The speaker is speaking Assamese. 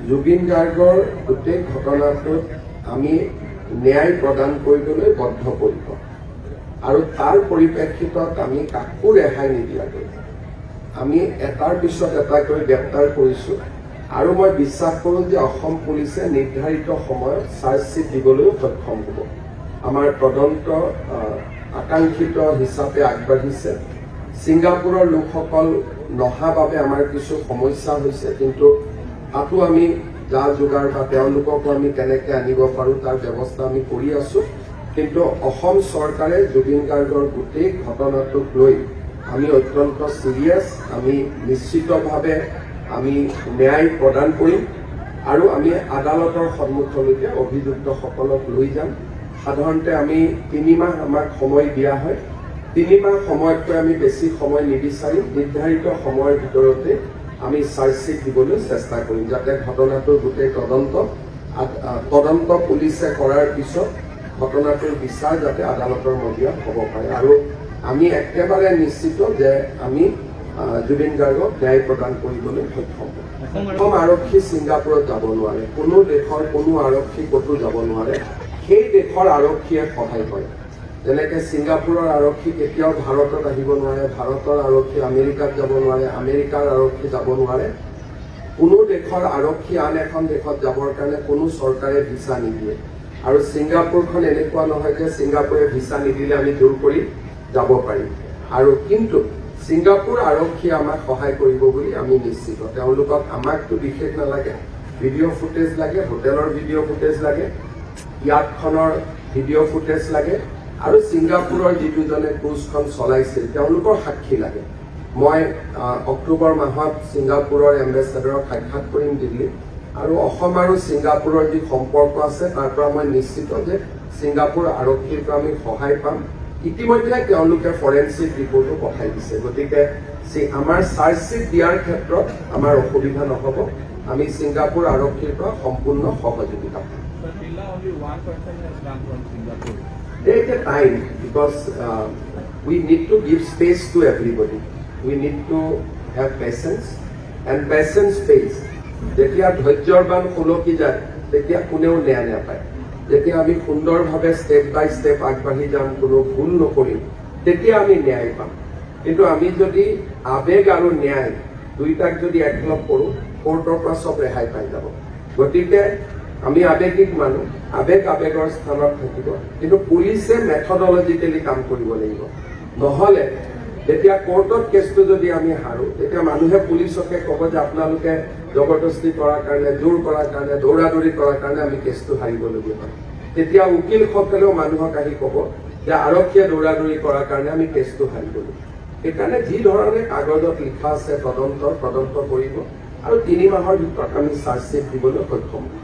জুবিন গাৰ্গৰ গোটেই ঘটনাটোত আমি ন্যায় প্ৰদান কৰিবলৈ বদ্ধপৰিকৰ আৰু তাৰ পৰিপ্ৰেক্ষিতত আমি কাকো ৰেহাই নিদিয়াকৈ আমি এটাৰ পিছত এটাকৈ গ্ৰেপ্তাৰ কৰিছো আৰু মই বিশ্বাস কৰোঁ যে অসম পুলিচে নিৰ্ধাৰিত সময়ত চাৰ্জশ্বিট দিবলৈও সক্ষম হ'ব। আমাৰ তদন্ত আকাংক্ষিত হিচাপে আগবাঢ়িছে। ছিংগাপুৰৰ লোকসকল নহা বাবে আমাৰ কিছু সমস্যা হৈছে, কিন্তু তাতো আমি যা যোগাৰ বা তেওঁলোককো আমি কেনেকৈ আনিব পাৰোঁ তাৰ ব্যৱস্থা আমি কৰি আছো। কিন্তু অসম চৰকাৰে জুবিন গাৰ্গৰ গোটেই ঘটনাটোক লৈ আমি অত্যন্ত সিৰিয়াছ। আমি নিশ্চিতভাৱে আমি ন্যায় প্ৰদান কৰিম আৰু আমি আদালতৰ সন্মুখলৈকে অভিযুক্তসকলক লৈ যাম। সাধাৰণতে আমি 3 মাহ আমাক সময় দিয়া হয়। 3 মাহ সময়তকৈ আমি বেছি সময় নিবিচাৰিম। নিৰ্ধাৰিত সময়ৰ ভিতৰতে আমি চাৰ্জশ্বিট দিবলৈ চেষ্টা কৰিম, যাতে ঘটনাটোৰ গোটেই তদন্ত পুলিচে কৰাৰ পিছত ঘটনাটোৰ বিচাৰ যাতে আদালতৰ মজিয়াত হ'ব পাৰে। আৰু আমি একেবাৰে নিশ্চিত যে আমি জুবিন গাৰ্গক ন্যায় প্ৰদান কৰিবলৈ সক্ষম হ'ম। অসম আৰক্ষী ছিংগাপুৰত যাব নোৱাৰে, কোনো দেশৰ কোনো আৰক্ষী ক'তো যাব নোৱাৰে। সেই দেশৰ আৰক্ষীয়ে সহায় কৰে। যেনেকৈ ছিংগাপুৰৰ আৰক্ষী কেতিয়াও ভাৰতত আহিব নোৱাৰে, ভাৰতৰ আৰক্ষী আমেৰিকাত যাব নোৱাৰে, আমেৰিকাৰ আৰক্ষী যাব নোৱাৰে। কোনো দেশৰ আৰক্ষী আন এখন দেশত যাবৰ কাৰণে কোনো চৰকাৰে ভিছা নিদিয়ে। আৰু ছিংগাপুৰখন এনেকুৱা নহয় যে ছিংগাপুৰে ভিছা নিদিলে আমি দূৰ কৰি যাব পাৰিম। আৰু কিন্তু ছিংগাপুৰ আৰক্ষীয়ে আমাক সহায় কৰিব বুলি আমি নিশ্চিত। তেওঁলোকক আমাকতো বিশেষ নালাগে, ভিডিঅ' ফুটেজ লাগে, হোটেলৰ ভিডিঅ' ফুটেজ লাগে, ইয়াতখনৰ ভিডিঅ' ফুটেজ লাগে আৰু ছিংগাপুৰৰ যিজনে ক্ৰুজখন চলাইছিল তেওঁলোকৰ সাক্ষী লাগে। মই অক্টোবৰ মাহত ছিংগাপুৰৰ এম্বেচাডৰক সাক্ষাৎ কৰিম দিল্লীত, আৰু অসম আৰু ছিংগাপুৰৰ যি সম্পৰ্ক আছে তাৰ পৰা মই নিশ্চিত যে ছিংগাপুৰ আৰক্ষীৰ পৰা আমি সহায় পাম। ইতিমধ্যে তেওঁলোকে ফৰেনচিক ৰিপৰ্টো পঠাই দিছে। গতিকে আমাৰ চাৰ্জশ্বিট দিয়াৰ ক্ষেত্ৰত আমাৰ অসুবিধা নহ'ব। আমি ছিংগাপুৰ আৰক্ষীৰ পৰা সম্পূৰ্ণ সহযোগিতা পাম। Take a time, because we need to give space to everybody. We need to have patience, and patience pays. যেতিয়া ধৈৰ্যবান খলকি যায় তেতিয়া কোনেও ন্যায় নাপায়। যেতিয়া আমি সুন্দৰভাৱে ষ্টেপ বাই ষ্টেপ আগবাঢ়ি যাম, কোনো ভুল নকৰিম, তেতিয়া আমি ন্যায় পাম। কিন্তু আমি যদি আবেগ আৰু ন্যায় দুইটাক যদি একলগ কৰোঁ, কোৰ্টৰ পৰা চব ৰেহাই পাই যাব। গতিকে আমি আবেগিক মানুহ, আবেগৰ স্থানত থাকিব, কিন্তু পুলিচে মেথডলজিকেলি কাম কৰিব লাগিব। নহ'লে যেতিয়া কোৰ্টত কেছটো যদি আমি হাৰোঁ, তেতিয়া মানুহে পুলিচকে ক'ব যে আপোনালোকে জবৰদস্তি কৰাৰ কাৰণে, জোৰ কৰাৰ কাৰণে, দৌৰাদৌৰি কৰাৰ কাৰণে আমি কেছটো হাৰিবলগীয়া হয়। তেতিয়া উকিলসকলেও মানুহক আহি ক'ব যে আৰক্ষীয়ে দৌৰাদৌৰি কৰাৰ কাৰণে আমি কেছটো হাৰিবলগীয়া। সেইকাৰণে যি ধৰণে কাগজত লিখা আছে তদন্ত কৰিব আৰু 3 মাহৰ ভিতৰত আমি চাৰ্জশ্বিট দিবলৈ সক্ষম হ'ম।